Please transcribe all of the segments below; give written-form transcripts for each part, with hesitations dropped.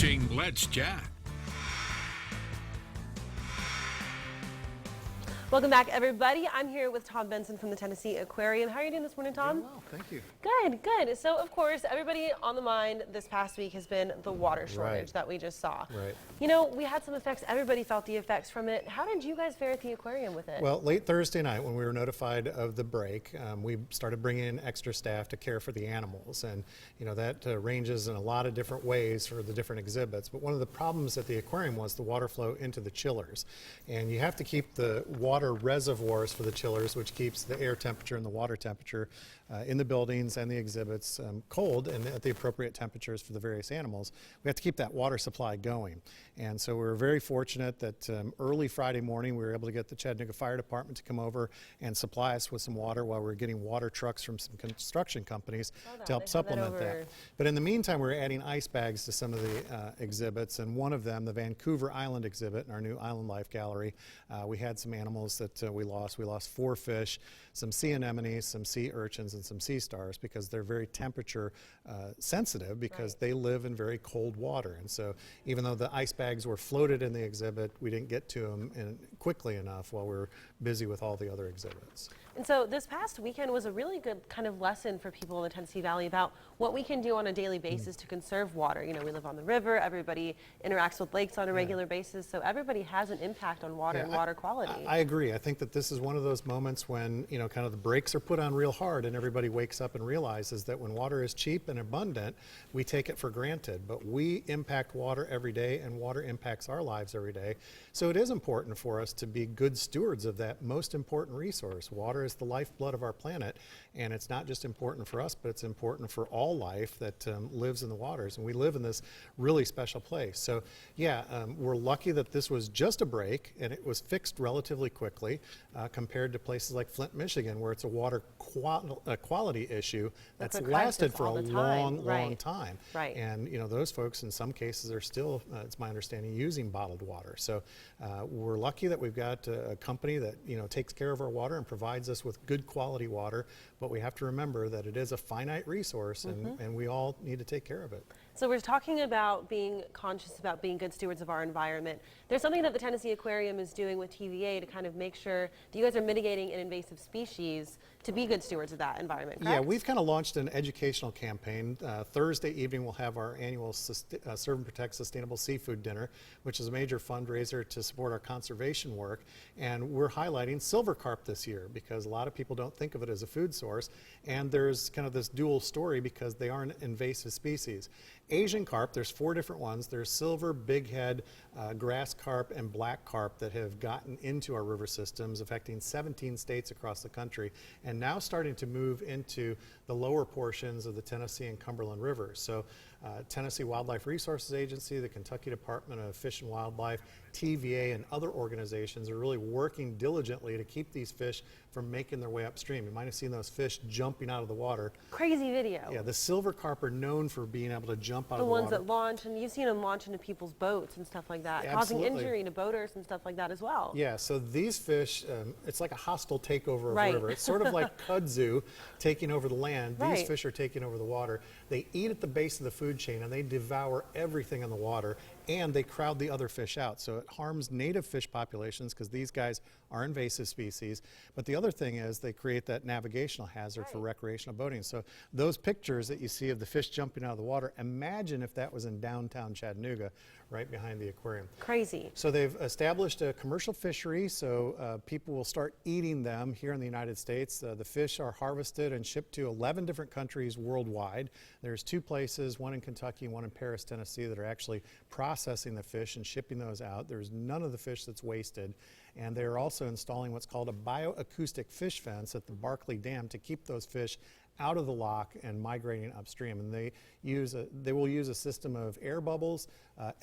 watching Let's Chat. Welcome back, everybody. I'm here with Thom Benson from the Tennessee Aquarium. How are you doing this morning, Tom? Doing well, thank you. Good, good. So, of course, everybody on the mind this past week has been the water shortage that we just saw. Right. You know, we had some effects. Everybody felt the effects from it. How did you guys fare at the aquarium with it? Well, late Thursday night when we were notified of the break, we started bringing in extra staff to care for the animals. And, you know, that ranges in a lot of different ways for the different exhibits. But one of the problems at the aquarium was the water flow into the chillers. And you have to keep the water reservoirs for the chillers, which keeps the air temperature and the water temperature in the buildings and the exhibits cold and at the appropriate temperatures for the various animals. We have to keep that water supply going. And so we were very fortunate that early Friday morning we were able to get the Chattanooga Fire Department to come over and supply us with some water while we were getting water trucks from some construction companies to help supplement that. But in the meantime, we were adding ice bags to some of the exhibits, and one of them, the Vancouver Island exhibit in our new Island Life Gallery, we had some animals that we lost. We lost 4 fish, some sea anemones, some sea urchins, and some sea stars because they're very temperature sensitive because they live in very cold water. And so even though the ice bags were floated in the exhibit, we didn't get to them quickly enough while we were busy with all the other exhibits. And so this past weekend was a really good kind of lesson for people in the Tennessee Valley about what we can do on a daily basis to conserve water. You know, we live on the river, everybody interacts with lakes on a regular basis, so everybody has an impact on water and water quality. I agree. I think that this is one of those moments when, you know, kind of the brakes are put on real hard and everybody wakes up and realizes that when water is cheap and abundant, we take it for granted. But we impact water every day and water impacts our lives every day. So it is important for us to be good stewards of that most important resource. Water is the lifeblood of our planet, and it's not just important for us, but it's important for all life that lives in the waters, and we live in this really special place. So yeah, we're lucky that this was just a break and it was fixed relatively quickly compared to places like Flint, Michigan, where it's a water quality issue that's lasted for a long time. Right. And you know, those folks in some cases are still, it's my understanding, using bottled water. So we're lucky that we've got a company that, you know, takes care of our water and provides us with good quality water, but we have to remember that it is a finite resource and we all need to take care of it. So we're talking about being conscious about being good stewards of our environment. There's something that the Tennessee Aquarium is doing with TVA to kind of make sure that you guys are mitigating an invasive species to be good stewards of that environment, correct? Yeah, we've kind of launched an educational campaign. Thursday evening we'll have our annual Serve and Protect Sustainable Seafood Dinner, which is a major fundraiser to support our conservation work. And we're highlighting silver carp this year because a lot of people don't think of it as a food source. And there's kind of this dual story because they are an invasive species. Asian carp, there's 4 different ones. There's silver, bighead, grass carp, and black carp that have gotten into our river systems, affecting 17 states across the country, and now starting to move into the lower portions of the Tennessee and Cumberland rivers. So Tennessee Wildlife Resources Agency, the Kentucky Department of Fish and Wildlife, TVA, and other organizations are really working diligently to keep these fish from making their way upstream. You might have seen those fish jumping out of the water. Crazy video. Yeah, the silver carp are known for being able to jump out of the water. The ones that launch, and you've seen them launch into people's boats and stuff like that, causing injury to boaters and stuff like that as well. Yeah, so these fish, it's like a hostile takeover of the river. It's sort of like kudzu taking over the land. These fish are taking over the water. They eat at the base of the food chain and they devour everything in the water, and they crowd the other fish out. So it harms native fish populations because these guys are invasive species. But the other thing is they create that navigational hazard for recreational boating. So those pictures that you see of the fish jumping out of the water, imagine if that was in downtown Chattanooga, right behind the aquarium. Crazy. So they've established a commercial fishery, so people will start eating them here in the United States. The fish are harvested and shipped to 11 different countries worldwide. There's 2 places, one in Kentucky and one in Paris, Tennessee, that are actually processing the fish and shipping those out. There's none of the fish that's wasted. And they're also installing what's called a bioacoustic fish fence at the Barkley Dam to keep those fish out of the lock and migrating upstream. And they will use a system of air bubbles,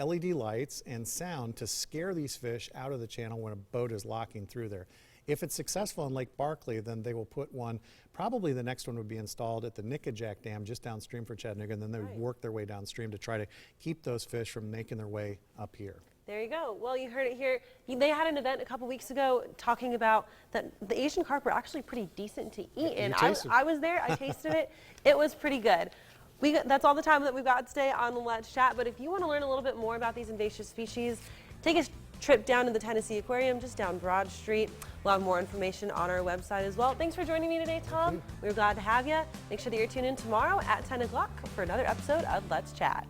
LED lights, and sound to scare these fish out of the channel when a boat is locking through there. If it's successful in Lake Barkley, then they will put one, probably the next one would be installed at the Nickajack Dam just downstream from Chattanooga, and then they would work their way downstream to try to keep those fish from making their way up here. There you go. Well, you heard it here. They had an event a couple weeks ago talking about that the Asian carp are actually pretty decent to eat. And I was there. I tasted it. It was pretty good. That's all the time that we've got today on Let's Chat. But if you want to learn a little bit more about these invasive species, take a trip down to the Tennessee Aquarium, just down Broad Street. We'll have more information on our website as well. Thanks for joining me today, Thom. We were glad to have you. Make sure that you're tuned in tomorrow at 10 o'clock for another episode of Let's Chat.